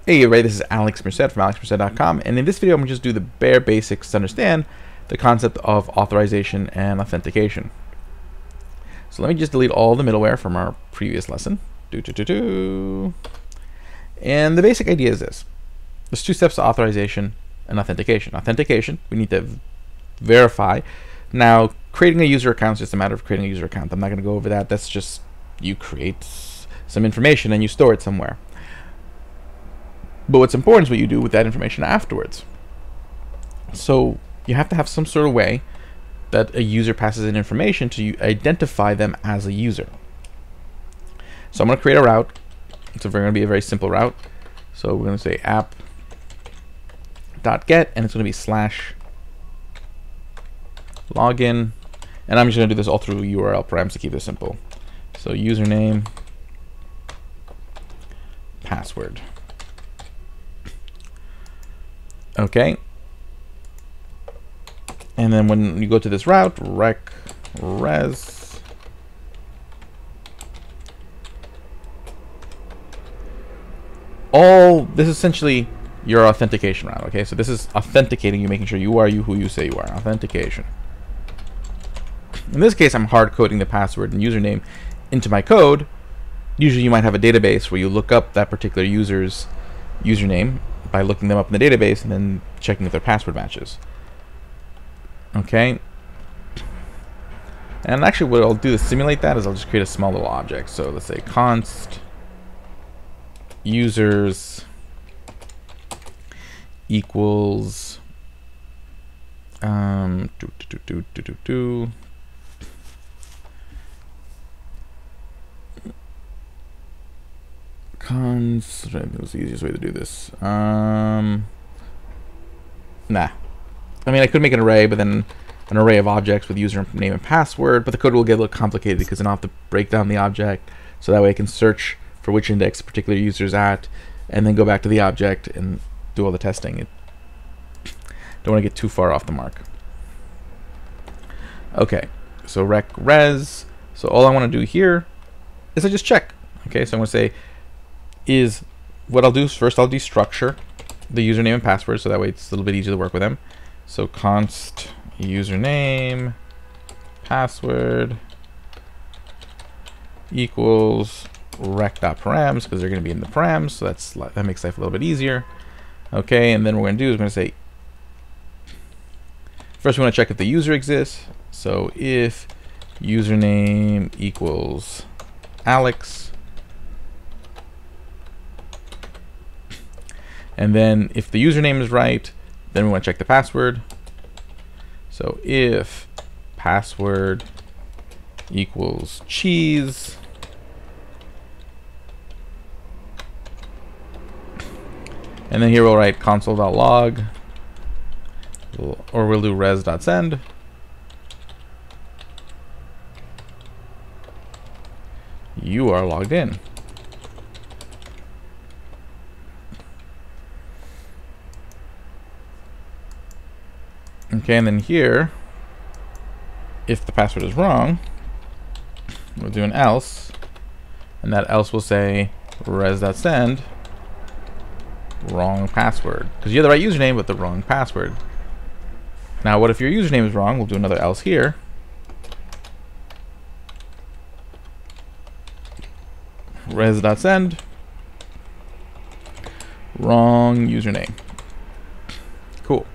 Hey everybody, this is Alex Merced from alexmerced.com, and in this video I'm going to just do the bare basics to understand the concept of authorization and authentication. So let me just delete all the middleware from our previous lesson. And the basic idea is this. There's two steps to authorization and authentication. Authentication, we need to verify. Now, creating a user account is just a matter of creating a user account. I'm not going to go over that. That's just you create some information and you store it somewhere. But what's important is what you do with that information afterwards. So you have to have some sort of way that a user passes in information to identify them as a user. So I'm going to create a route. It's going to be a very simple route. So we're going to say app.get, and it's going to be /login. And I'm just going to do this all through URL params to keep this simple. So username, password. Okay, and then when you go to this route, rec res, all this is essentially your authentication route. Okay, so this is authenticating you, making sure you are who you say you are. Authentication. In this case, I'm hard coding the password and username into my code. Usually you might have a database where you look up that particular user's username by looking them up in the database and then checking if their password matches. Okay. And actually what I'll do to simulate that is I'll just create a small little object. So let's say const users equals const, it was the easiest way to do this. Nah. I mean, I could make an array, but then an array of objects with username and password, but the code will get a little complicated because then I'll have to break down the object so that way I can search for which index a particular user is at and then go back to the object and do all the testing. Don't want to get too far off the mark. Okay, so rec res. So all I want to do here is I just check. Okay, so I'm going to say is what I'll do is first I'll destructure the username and password so that way it's a little bit easier to work with them. So const username password equals rec.params because they're going to be in the params, so that makes life a little bit easier. Okay, and then what we're going to do is we're going to say first we want to check if the user exists. So if username equals Alex, and then if the username is right, then we want to check the password. So if password equals cheese, and then here we'll write console.log, or we'll do res.send. You are logged in. Okay, and then here, if the password is wrong, we'll do an else, and that else will say res.send wrong password, because you have the right username but the wrong password. Now what if your username is wrong? We'll do another else here. Res.send wrong username. Cool.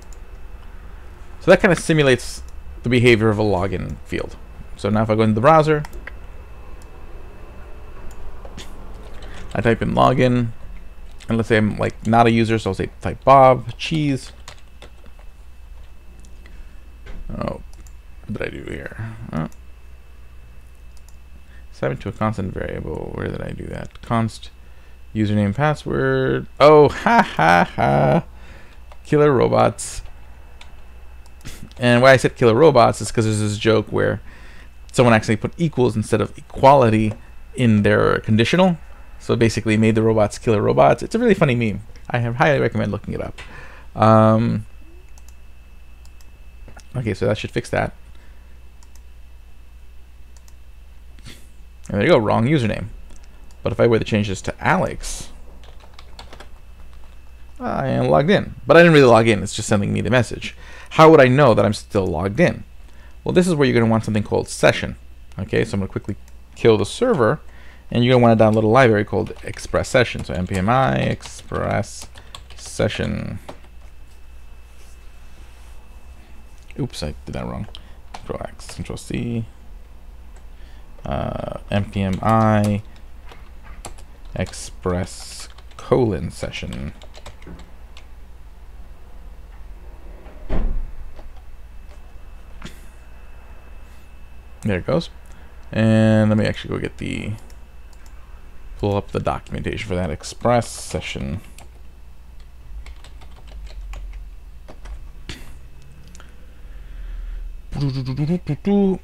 So that kind of simulates the behavior of a login field. So now if I go into the browser, I type in login, and let's say I'm like not a user, so I'll say type Bob cheese. Oh, what did I do here? Set it to a constant variable. Where did I do that? Const username password. Oh, ha ha ha. Killer robots. And why I said killer robots is because there's this joke where someone actually put equals instead of equality in their conditional. So basically made the robots killer robots. It's a really funny meme. I highly recommend looking it up. Okay, so that should fix that. And there you go, wrong username. But if I were to change this to Alex, I am logged in. But I didn't really log in. It's just sending me the message. How would I know that I'm still logged in? Well, this is where you're going to want something called session. Okay, so I'm going to quickly kill the server, and you're going to want to download a library called ExpressSession. So npmi ExpressSession. Oops, I did that wrong. Control X, Control C. npmi ExpressSession. There it goes. And let me actually go get pull up the documentation for that ExpressSession. And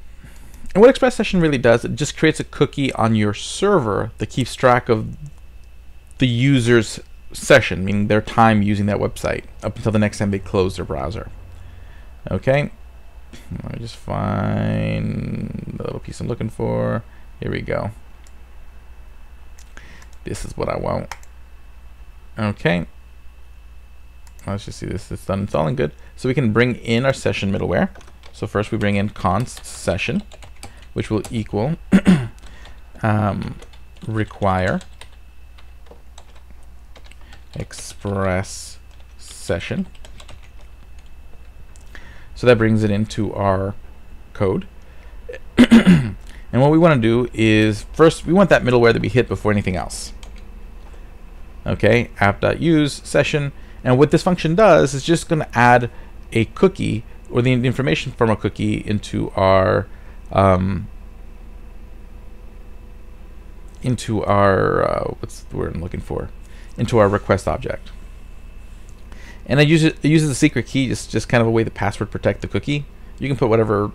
what ExpressSession really does, it just creates a cookie on your server that keeps track of the user's session, meaning their time using that website, up until the next time they close their browser. Okay. Let me just find the little piece I'm looking for. Here we go. This is what I want. Okay. Let's just see this. It's done installing. Good. So we can bring in our session middleware. So first we bring in const session, which will equal require ExpressSession. So that brings it into our code. And what we want to do is, first, we want that middleware to be hit before anything else. Okay, app.use session. And what this function does is just going to add a cookie, or the information from a cookie, into our what's the word I'm looking for? Into our request object. And it uses a secret key, just kind of a way to password protect the cookie. You can put whatever.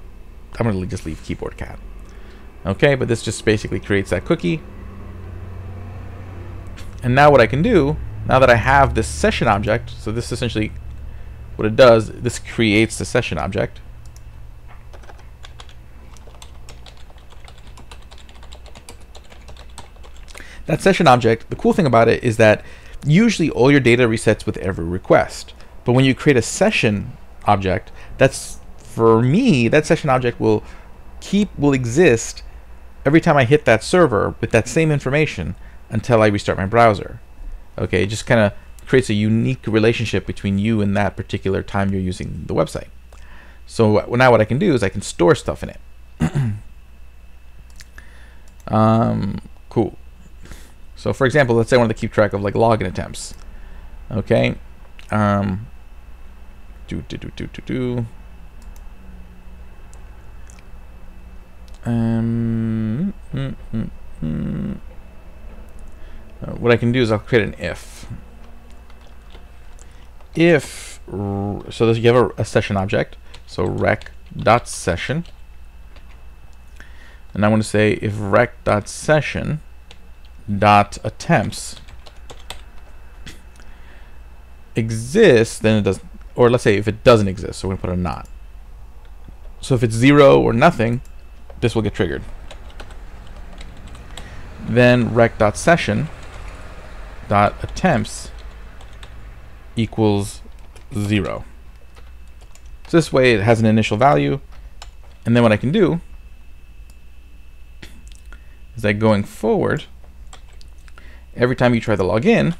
I'm going to just leave keyboard cat. Okay, but this just basically creates that cookie. And now what I can do, now that I have this session object, so this essentially what it does, this creates the session object. That session object, the cool thing about it is that usually all your data resets with every request. But when you create a session object, that's, for me, that session object will exist every time I hit that server with that same information until I restart my browser. Okay, it just kind of creates a unique relationship between you and that particular time you're using the website. So now what I can do is I can store stuff in it. Cool. So for example, let's say I want to keep track of like login attempts. Okay. What I can do is I'll create an if. If, so you have a session object, so rec.session, and I want to say if rec.session dot attempts exists, then it does, or let's say if it doesn't exist, so we're going to put a not. So if it's 0 or nothing, this will get triggered. Then rec.session dot attempts equals 0. So this way it has an initial value, and then what I can do is that going forward, every time you try to log in,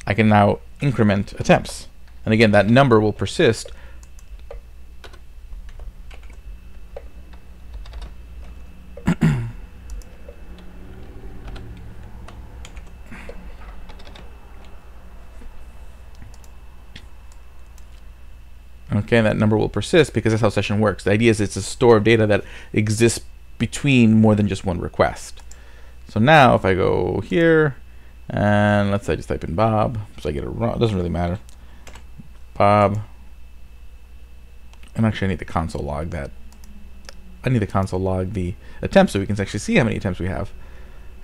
I can now increment attempts. And again, that number will persist okay, and that number will persist because that's how session works. The idea is it's a store of data that exists between more than just one request. So now if I go here, and let's say I just type in Bob, so I get it wrong, it doesn't really matter. Bob, and actually I need the console log that. I need the console log the attempts so we can actually see how many attempts we have.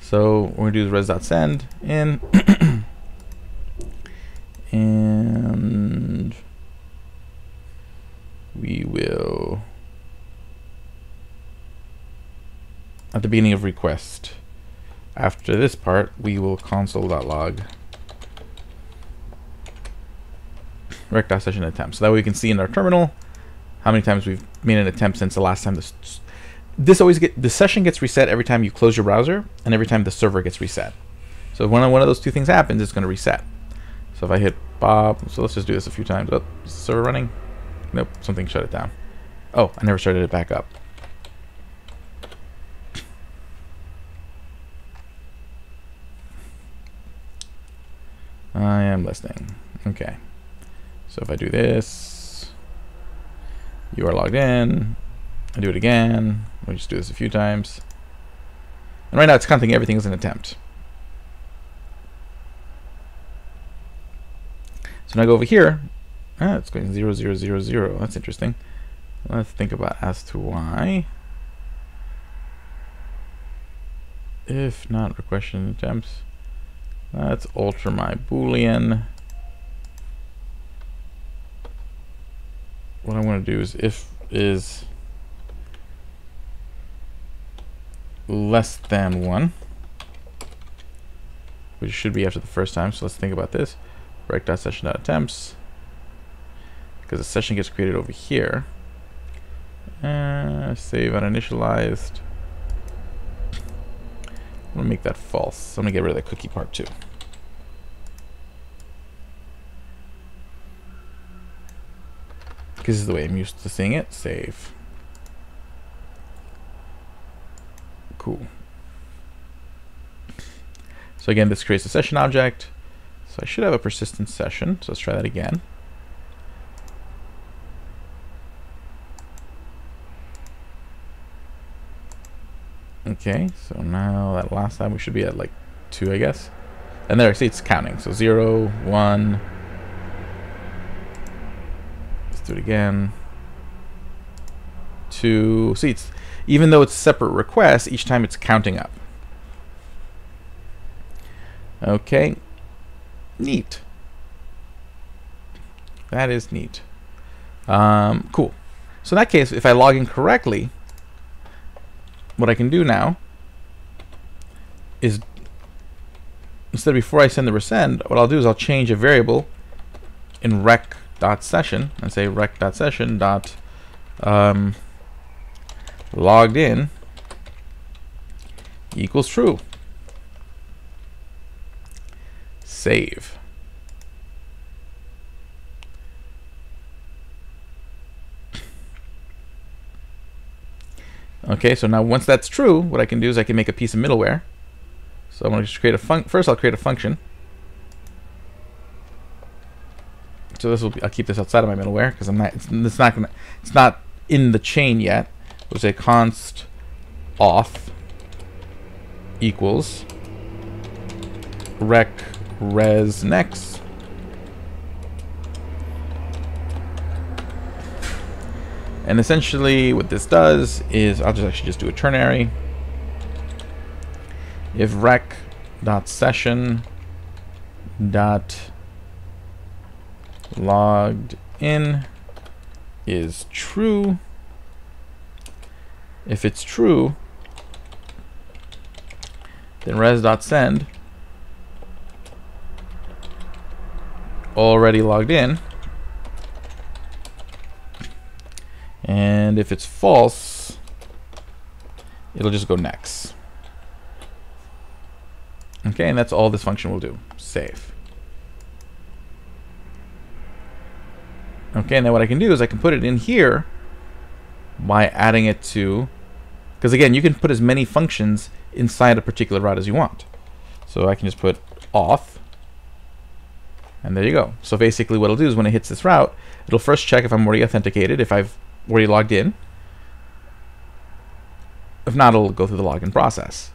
So what we're going to do is res.send in, and we will, at the beginning of request, after this part, we will console.log rec.session attempt. So that way we can see in our terminal how many times we've made an attempt since the last time the session gets reset every time you close your browser and every time the server gets reset. So when one of those two things happens, it's going to reset. So if I hit Bob, so let's just do this a few times. Oh, is the server running? Nope, something shut it down. Oh, I never started it back up. I am listening. Okay. So if I do this, you are logged in. I do it again. We just do this a few times. And right now it's counting everything as an attempt. So now I go over here. It's going 0, 0, 0, 0. That's interesting. Let's think about as to why. If not requestion attempts. Let's alter my Boolean. What I want to do is if is less than 1, which should be after the first time. So let's think about this. Rec.session.attempts, because the session gets created over here. Save uninitialized. I'm gonna make that false. So I'm gonna get rid of the cookie part too. Because this is the way I'm used to seeing it. Save. Cool. So again, this creates a session object. So I should have a persistent session. So let's try that again. Okay, so now that last time we should be at like 2, I guess. And there, see, it's counting. So 0, 1. Let's do it again. 2. See, it's, even though it's separate requests, each time it's counting up. Okay. Neat. That is neat. Cool. So in that case, if I log in correctly, what I can do now is, instead of before I send the resend, what I'll do is I'll change a variable in rec.session and say rec.session dot logged in equals true. Save. Okay, so now once that's true, what I can do is I can make a piece of middleware. So I'm going to just create a first I'll create a function. So this will be, I'll keep this outside of my middleware because it's not in the chain yet. We'll say const auth equals rec res next. And essentially what this does is I'll just actually do a ternary. If rec.session dot logged in is true, if it's true, then res.send already logged in. And if it's false, it'll just go next. Okay, and that's all this function will do. Save. Okay, and then what I can do is I can put it in here by adding it to, because again, you can put as many functions inside a particular route as you want. So I can just put auth, and there you go. So basically what it'll do is when it hits this route, it'll first check if I'm already authenticated, if I've already logged in. If not, it'll go through the login process.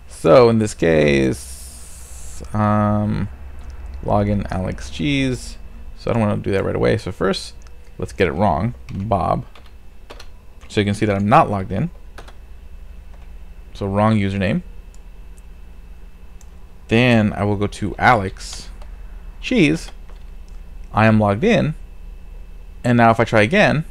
So in this case, login Alex Cheese. So I don't want to do that right away. So first, let's get it wrong. Bob. So you can see that I'm not logged in. So wrong username. Then I will go to Alex Cheese. I am logged in. And now if I try again,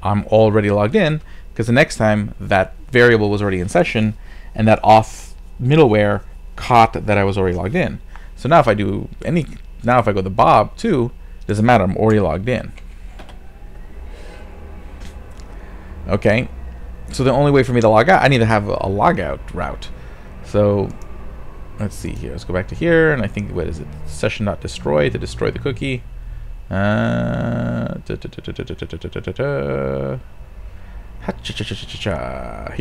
I'm already logged in because the next time that variable was already in session and that auth middleware caught that I was already logged in. So now if I do now if I go to Bob too, doesn't matter, I'm already logged in. Okay, so the only way for me to log out, I need to have a logout route. So let's see here, let's go back to here, and I think, what is it, session.destroy to destroy the cookie. Here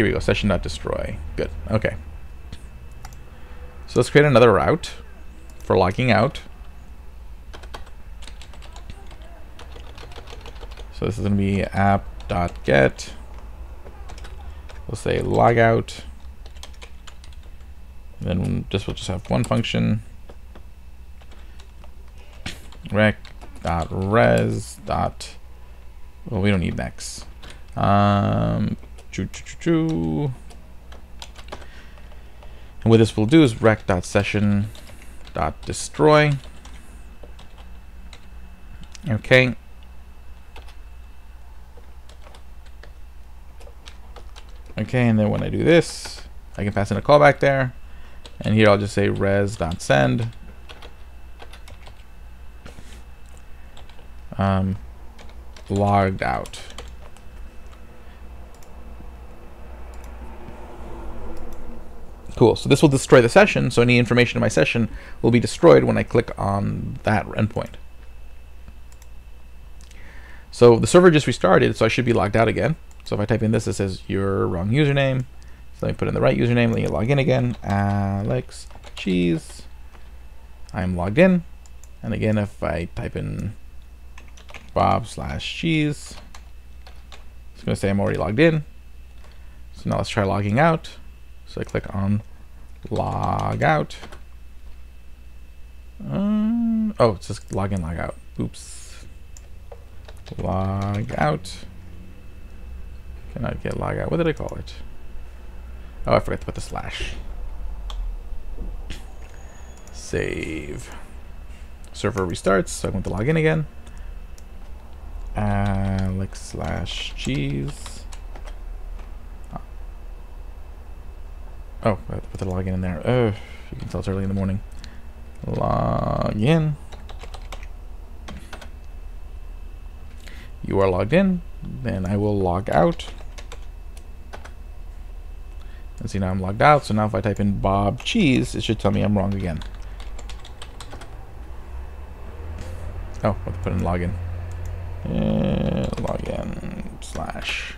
we go, session.destroy. Good, okay. So let's create another route for logging out. So this is going to be app.get. We'll say logout. Then we'll just have one function. rec.res. Well, we don't need next. And what this will do is rec.session.destroy. Okay. Okay, and then when I do this, I can pass in a callback there. And here I'll just say res.send. Logged out. Cool, so this will destroy the session, so any information in my session will be destroyed when I click on that endpoint. So the server just restarted, so I should be logged out again. So if I type in this, it says your wrong username. So let me put in the right username, let me log in again. Alex Cheese. I'm logged in. And again, if I type in Bob/cheese, it's going to say I'm already logged in. So now let's try logging out. So I click on log out. Oh, it's just log in, log out. Oops. Log out. Cannot get log out. What did I call it? Oh, I forgot to put the slash. Save. Server restarts, so I'm going to log in again. Alex/cheese. Oh, I have to put the login in there. Oh, you can tell it's early in the morning. Log in. You are logged in. Then I will log out. And see, now I'm logged out. So now if I type in Bob Cheese, it should tell me I'm wrong again. Oh, I have to put in login. Login slash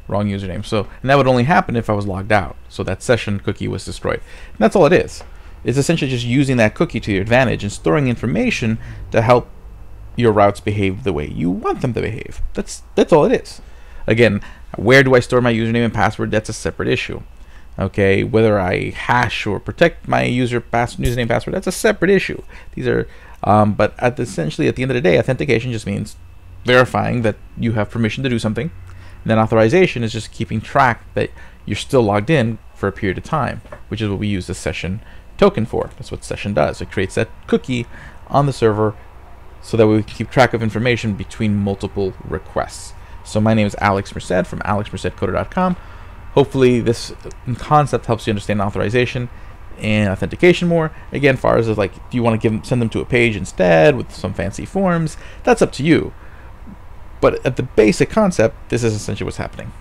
wrong username. So, and that would only happen if I was logged out. So that session cookie was destroyed. And that's all it is. It's essentially just using that cookie to your advantage and storing information to help your routes behave the way you want them to behave. That's all it is. Again, where do I store my username and password? That's a separate issue. Okay, whether I hash or protect my username password, that's a separate issue. These are, but essentially at the end of the day, authentication just means verifying that you have permission to do something. And then authorization is just keeping track that you're still logged in for a period of time, which is what we use the session token for. That's what session does. It creates that cookie on the server so that we can keep track of information between multiple requests. So my name is Alex Merced from alexmercedcoder.com. Hopefully this concept helps you understand authorization and authentication more. Again, as far as like, do you want to send them to a page instead with some fancy forms? That's up to you. But at the basic concept, this is essentially what's happening.